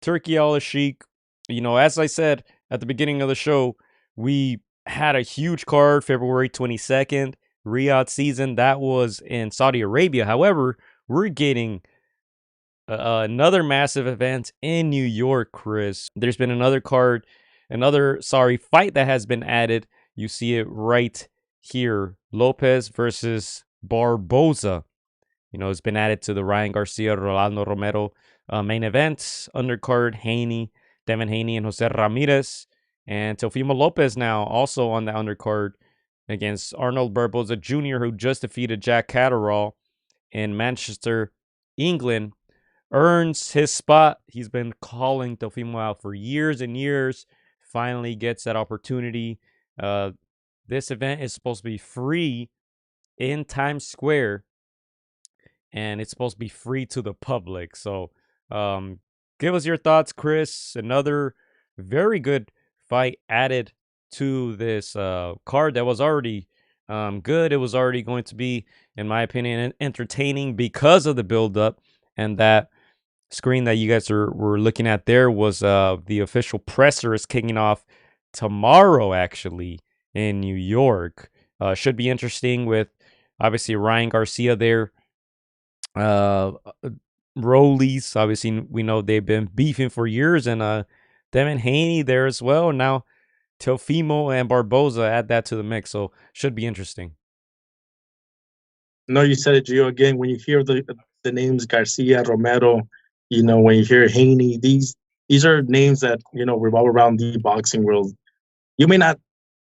Turkey Al Sheikh. You know, as I said at the beginning of the show, we had a huge card February 22nd, Riyadh season. That was in Saudi Arabia. However, we're getting another massive event in New York, Chris. There's been fight that has been added. You see it right here. Lopez versus Barboza. You know, it's been added to the Ryan Garcia, Rolando Romero main event. Undercard, Haney, Devin Haney, and Jose Ramirez. And TEOFIMO Lopez now also on the undercard against Arnold Barboza Jr., who just defeated Jack Catterall in Manchester, England. Earns his spot. He's been calling TEOFIMO out for years and years. Finally gets that opportunity. This event is supposed to be free in Times Square, and it's supposed to be free to the public. So, give us your thoughts, Chris. Another very good fight added to this card that was already good. It was already going to be, in my opinion, entertaining because of the build-up, and that screen that you guys were looking at there was the official presser is kicking off tomorrow, actually, in New York. Should be interesting with obviously Ryan Garcia there. Rollies, obviously we know they've been beefing for years, and Devin Haney there as well. Now TEOFIMO and Barboza add that to the mix, so should be interesting. No, you said it, Gio. Again, when you hear the names Garcia, Romero, when you hear Haney, these are names that revolve around the boxing world. You may not,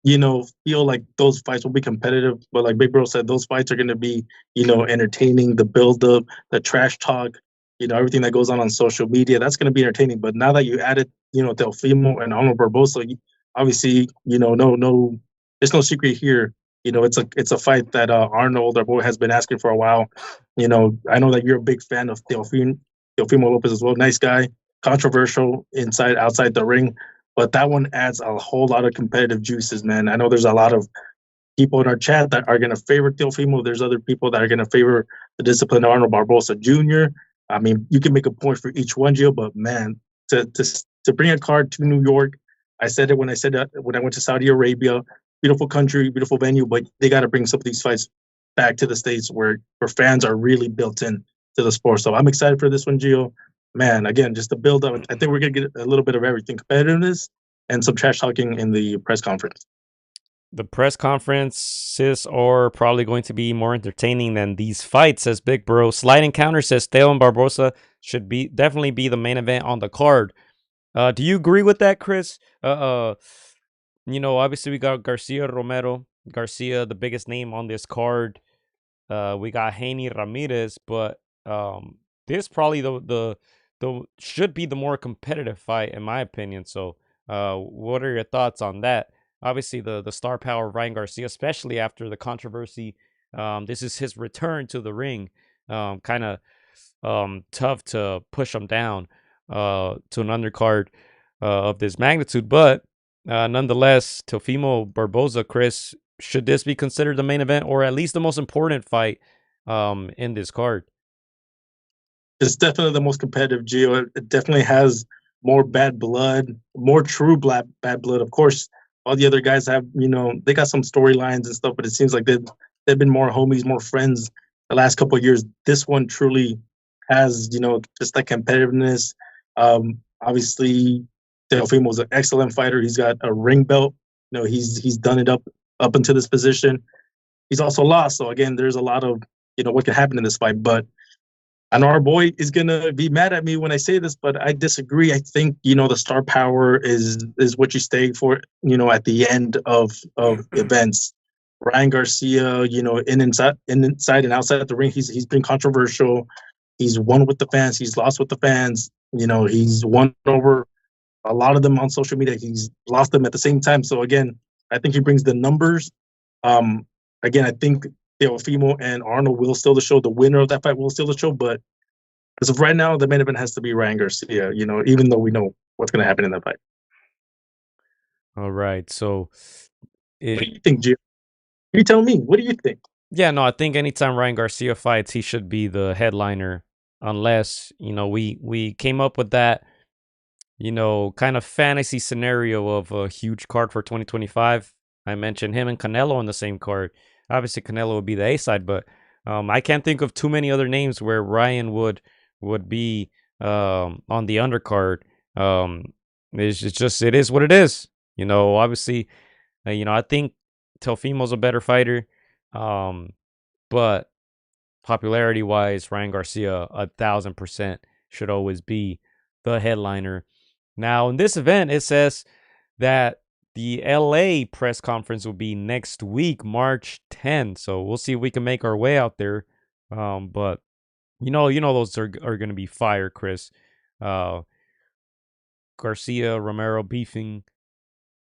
feel like those fights will be competitive, but like Big Bro said, those fights are going to be, entertaining. The build up, the trash talk, everything that goes on social media, that's going to be entertaining. But now that you added, TEOFIMO and Arnold Barboza, obviously, no, there's no secret here. It's a fight that Arnold, our boy, has been asking for a while. I know that you're a big fan of Teofimo Lopez as well. Nice guy, controversial inside, outside the ring, but that one adds a whole lot of competitive juices, man. I know there's a lot of people in our chat that are going to favor Teofimo. There's other people that are going to favor the discipline of Arnold Barboza Jr. I mean, you can make a point for each one, Gio, but man, to bring a card to New York, I said it when I went to Saudi Arabia. Beautiful country, beautiful venue, but they got to bring some of these fights back to the States where fans are really built in to the sport. So I'm excited for this one, Gio. Man, again, just to build up, I think we're going to get a little bit of everything, competitiveness and some trash talking in the press conference. The press conferences are probably going to be more entertaining than these fights, says Big Bro. Slide Encounter says Teo and Barboza should definitely be the main event on the card. Do you agree with that, Chris? Obviously we got Garcia, Romero. Garcia, the biggest name on this card. We got Haney, Ramirez, but this probably the should be the more competitive fight in my opinion. So, what are your thoughts on that? Obviously, the star power of Ryan Garcia, especially after the controversy. This is his return to the ring. Kind of tough to push him down to an undercard of this magnitude, but nonetheless, TEOFIMO Barboza, Chris, should this be considered the main event or at least the most important fight in this card? It's definitely the most competitive, Gio. It definitely has more bad blood, more true bad blood. Of course, all the other guys have, they got some storylines and stuff, but it seems like they've been more homies, more friends the last couple of years. This one truly has, just that competitiveness. Obviously, Teofimo was an excellent fighter. He's got a ring belt. He's done it up into this position. He's also lost. So again, there's a lot of what can happen in this fight. But I know our boy is gonna be mad at me when I say this, but I disagree. I think the star power is what you stay for. At the end of events. Ryan Garcia, inside and outside the ring, he's been controversial. He's won with the fans. He's lost with the fans. He's won over a lot of them on social media. He's lost them at the same time. So again, I think he brings the numbers. Again, I think Teofimo and Arnold will steal the show. The winner of that fight will steal the show. But as of right now, the main event has to be Ryan Garcia. Even though we know what's going to happen in that fight. All right. So, what do you think, Gio? You tell me. What do you think? Yeah, no, I think anytime Ryan Garcia fights, he should be the headliner, unless we came up with that kind of fantasy scenario of a huge card for 2025. I mentioned him and Canelo on the same card. Obviously, Canelo would be the A side, but I can't think of too many other names where Ryan would be on the undercard. It's just it is what it is. Obviously, I think Teofimo's a better fighter, um, but popularity wise, Ryan Garcia 1,000% should always be the headliner. Now, in this event, it says that the LA press conference will be next week, March 10th. So we'll see if we can make our way out there. But those are going to be fire, Chris. Uh, Garcia, Romero beefing,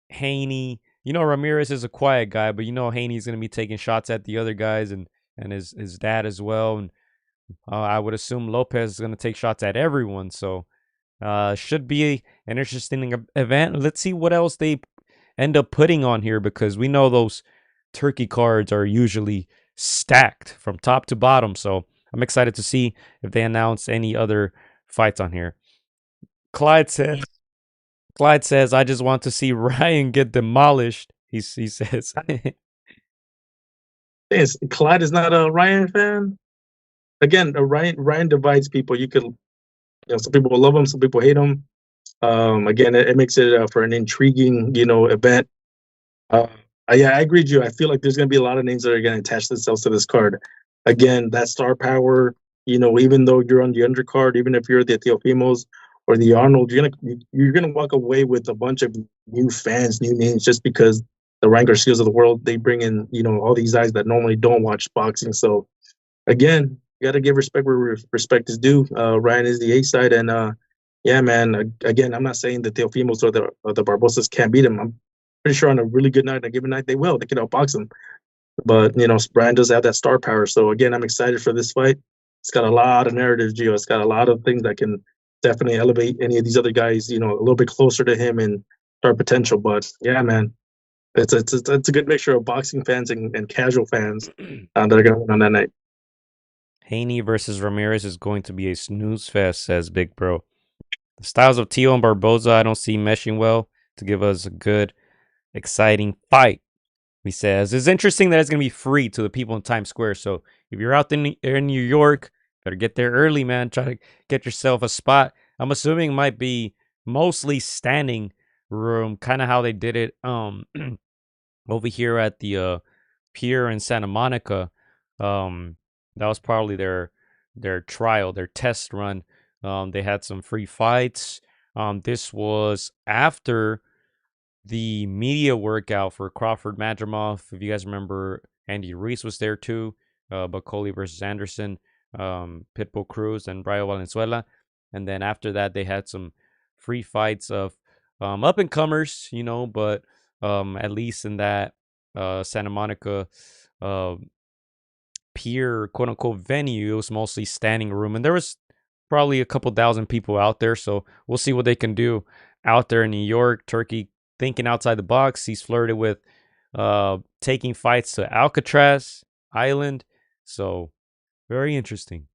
Haney. Ramirez is a quiet guy, but Haney's going to be taking shots at the other guys and his dad as well. And I would assume Lopez is going to take shots at everyone. So should be an interesting event. Let's see what else they end up putting on here, because we know those turkey cards are usually stacked from top to bottom. So I'm excited to see if they announce any other fights on here. Clyde says, I just want to see Ryan get demolished. He says. Yes, Clyde is not a Ryan fan. Again, Ryan divides people. Some people will love him, some people hate him. Again, it makes it for an intriguing, event. Yeah, I agree with you. I feel like there's going to be a lot of names that are going to attach themselves to this card. Again, that star power. Even though you're on the undercard, even if you're the Teofimos or the Arnold, you're gonna walk away with a bunch of new fans, new names, just because the Ryan Garcias of the world, they bring in all these guys that normally don't watch boxing. So again, you got to give respect where respect is due. Ryan is the A side, and yeah, man. Again, I'm not saying that the Teofimos or the Barbosas can't beat him. I'm pretty sure on a really good night, a given night, they will. They can outbox him. But Brian does have that star power. So again, I'm excited for this fight. It's got a lot of narrative, Gio. It's got a lot of things that can definitely elevate any of these other guys, a little bit closer to him and star potential. But yeah, man, it's a good mixture of boxing fans and casual fans that are going to win on that night. Haney versus Ramirez is going to be a snooze fest, says Big Bro. The styles of Teo and Barboza I don't see meshing well to give us a good, exciting fight. He says it's interesting that it's going to be free to the people in Times Square. So if you're out there in New York, better get there early, man. Try to get yourself a spot. I'm assuming it might be mostly standing room, kind of how they did it over here at the pier in Santa Monica. That was probably their trial, their test run. They had some free fights. This was after the media workout for Crawford Madrimov. If you guys remember, Andy Ruiz was there too. Bacoli versus Anderson, Pitbull Cruz, and Brian Valenzuela. And then after that, they had some free fights of up and comers, but at least in that Santa Monica pier, quote unquote, venue, it was mostly standing room. And there was probably a couple thousand people out there. So we'll see what they can do out there in New York. Turkey thinking outside the box. He's flirted with taking fights to Alcatraz Island. So very interesting.